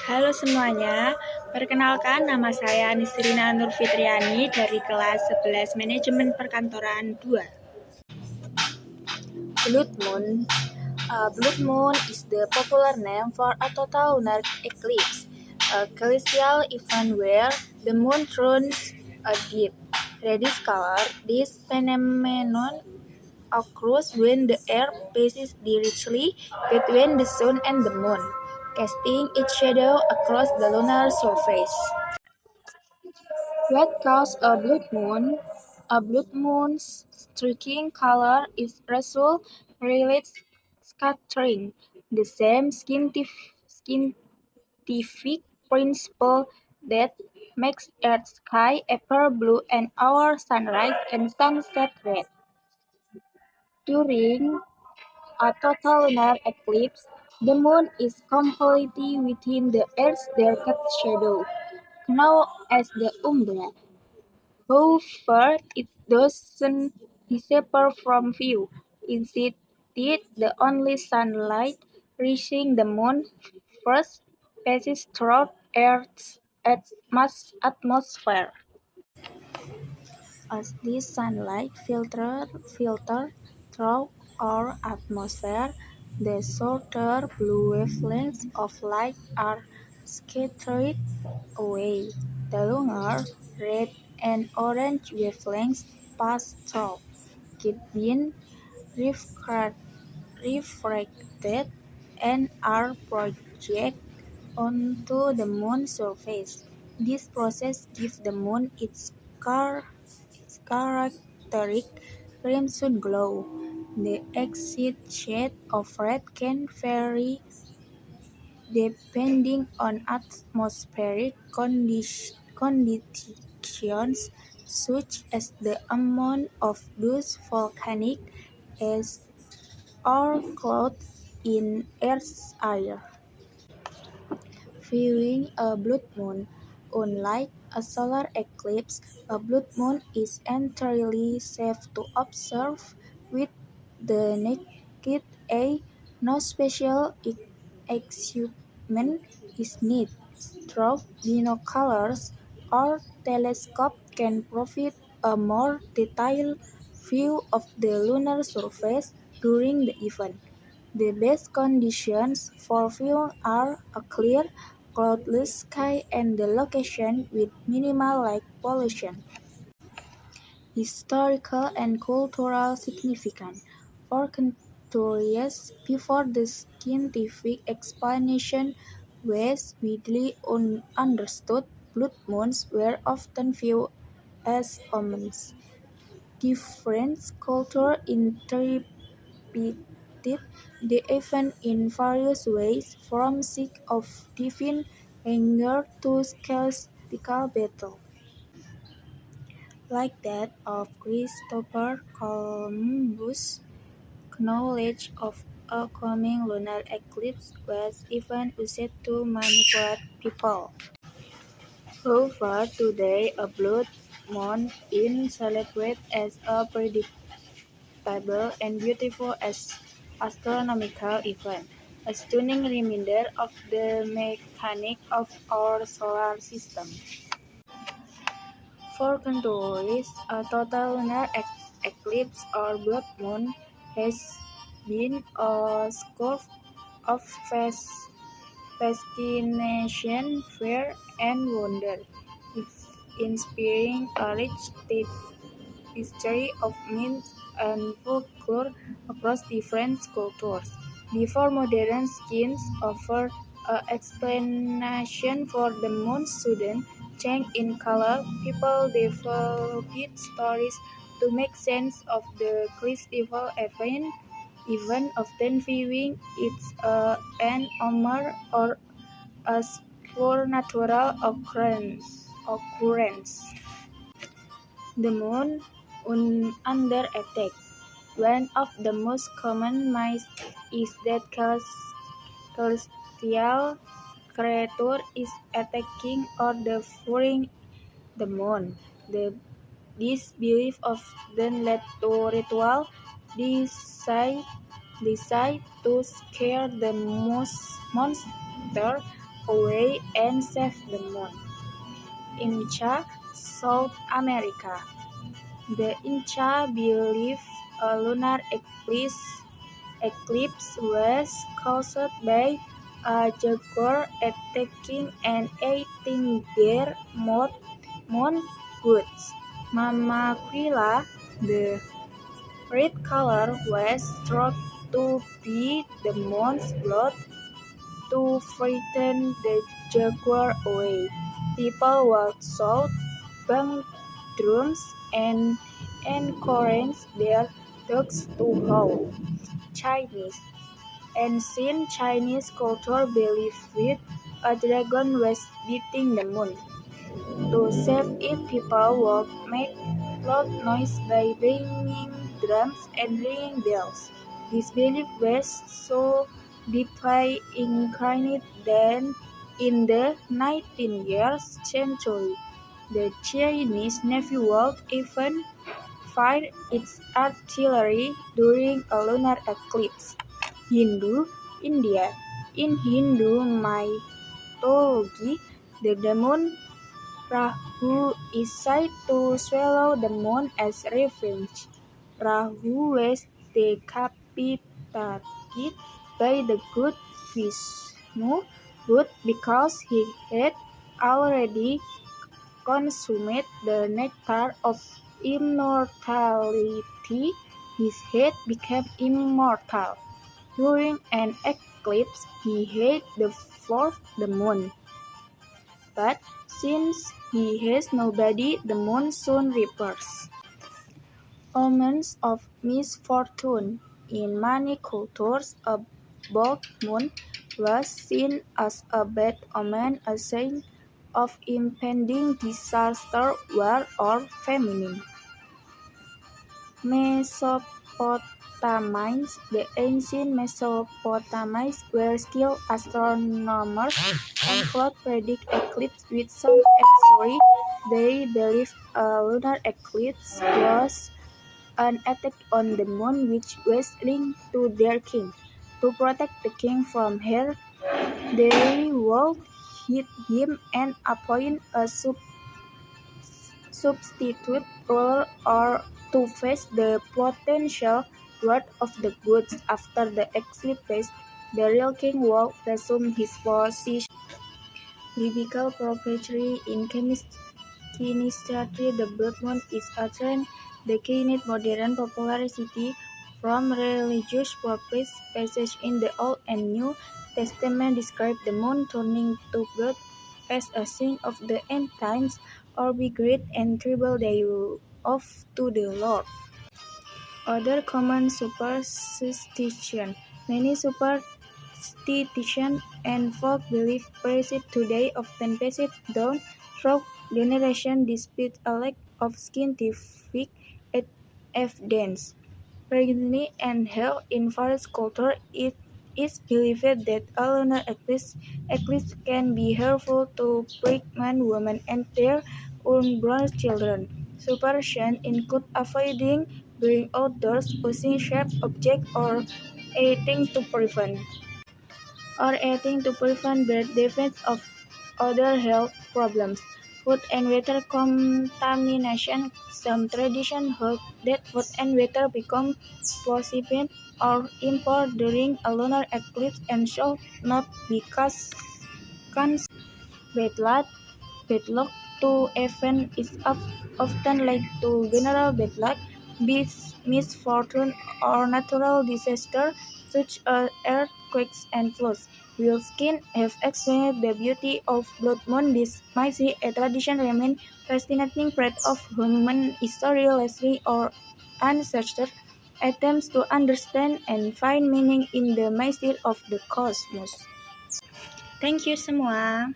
Halo semuanya, perkenalkan nama saya Nisrina Nurfitriani dari kelas 11 Manajemen Perkantoran 2. Blood Moon. Blood Moon is the popular name for a total lunar eclipse, a celestial event where the moon turns a deep reddish color. This phenomenon occurs when the Earth passes directly between the Sun and the Moon, casting its shadow across the lunar surface. What causes a blood moon? A blood moon's striking color is result relates scattering, the same scientific principle that makes Earth's sky appear blue and our sunrise and sunset red. During a total lunar eclipse, the moon is completely within the Earth's darkest shadow, known as the umbra. However, it doesn't disappear from view. Instead, the only sunlight reaching the moon first passes through Earth's atmosphere. As this sunlight filters through our atmosphere, the shorter blue wavelengths of light are scattered away. The longer red and orange wavelengths pass through, being refracted and are projected onto the moon's surface. This process gives the moon its characteristic crimson glow. The exact shade of red can vary depending on atmospheric conditions such as the amount of dust, volcanic ash, or clouds in Earth's air. Viewing a blood moon. Unlike a solar eclipse, a blood moon is entirely safe to observe with the naked eye. No special equipment is needed. Through binoculars or telescope can provide a more detailed view of the lunar surface during the event. The best conditions for viewing are a clear, cloudless sky and the location with minimal light pollution. Historical and cultural significance. For centuries before the scientific explanation was widely understood, blood moons were often viewed as omens. Different cultures interpreted the event in various ways, from signs of divine anger to celestial battle, like that of Christopher Columbus. Knowledge of a coming lunar eclipse was even used to manipulate people. However, today a blood moon is celebrated as a predictable and beautiful astronomical event, a stunning reminder of the mechanics of our solar system. For centuries, a total lunar eclipse or blood moon has been a source of fascination, fear, and wonder, inspiring a rich history of myths and folklore across different cultures. Before modern science offered an explanation for the moon's sudden change in color, people developed stories to make sense of the celestial event, even often viewing it as an omen or a supernatural occurrence. The moon under attack. One of the most common myths is that celestial creature is attacking or devouring the moon. This belief often led to ritual designed to scare the monster away and save the moon. Inca, South America. The Inca believed a lunar eclipse was caused by a jaguar attacking and eating their moon goods. Mamaquila, the red color, was thought to be the moon's blood to frighten the jaguar away. People walked south, banged drums, and encouraged their dogs to howl. Chinese. Ancient Chinese culture believed a dragon was beating the moon. To save it, people would make loud noise by banging drums and ringing bells. This belief was so deeply ingrained that in the 19th century, the Chinese Navy would even fire its artillery during a lunar eclipse. Hindu, India. In Hindu mythology, the demon Rahu is said to swallow the moon as revenge. Rahu was decapitated by the god Vishnu, but because he had already consumed the nectar of immortality, his head became immortal. During an eclipse, he had devoured the moon. But since he has no body, the moon soon reappears. Omens of misfortune. In many cultures, a blood moon was seen as a bad omen, a sign of impending disaster, war, or famine. Mesopotamians. The ancient Mesopotamians were skilled astronomers and could predict eclipses with some accuracy. They believed a lunar eclipse was an attack on the moon which was linked to their king. To protect the king from her, they would hit him and appoint a substitute ruler or to face the potential wrath of the gods. After the eclipse, the real king would resume his position. Biblical prophecy. In chemistry, the blood moon is a trend that gained modern popularity from religious purposes. Passages in the Old and New Testament describe the moon turning to blood as a sign of the end times, or be great and terrible day of to the Lord. Other common superstitions. Many superstitions and folk beliefs present today often passed down through generations despite a lack of scientific evidence. Pregnancy and health. In various cultures, it is believed that a lunar eclipse can be harmful to pregnant women and their unborn children. Superstitions include avoiding being outdoors, using sharp objects, eating to prevent birth defects or other health problems. Food and water contamination. Some traditions hold that food and water become poisoned or impure during a lunar eclipse and should not be consumed. Bad luck to event is often linked to general bad luck, misfortune, or natural disasters such as earthquakes and floods. Wilkins have explained the beauty of blood moon. This might be a tradition remain fascinating part of human history, legacy, or ancestor attempts to understand and find meaning in the mystery of the cosmos. Thank you semua.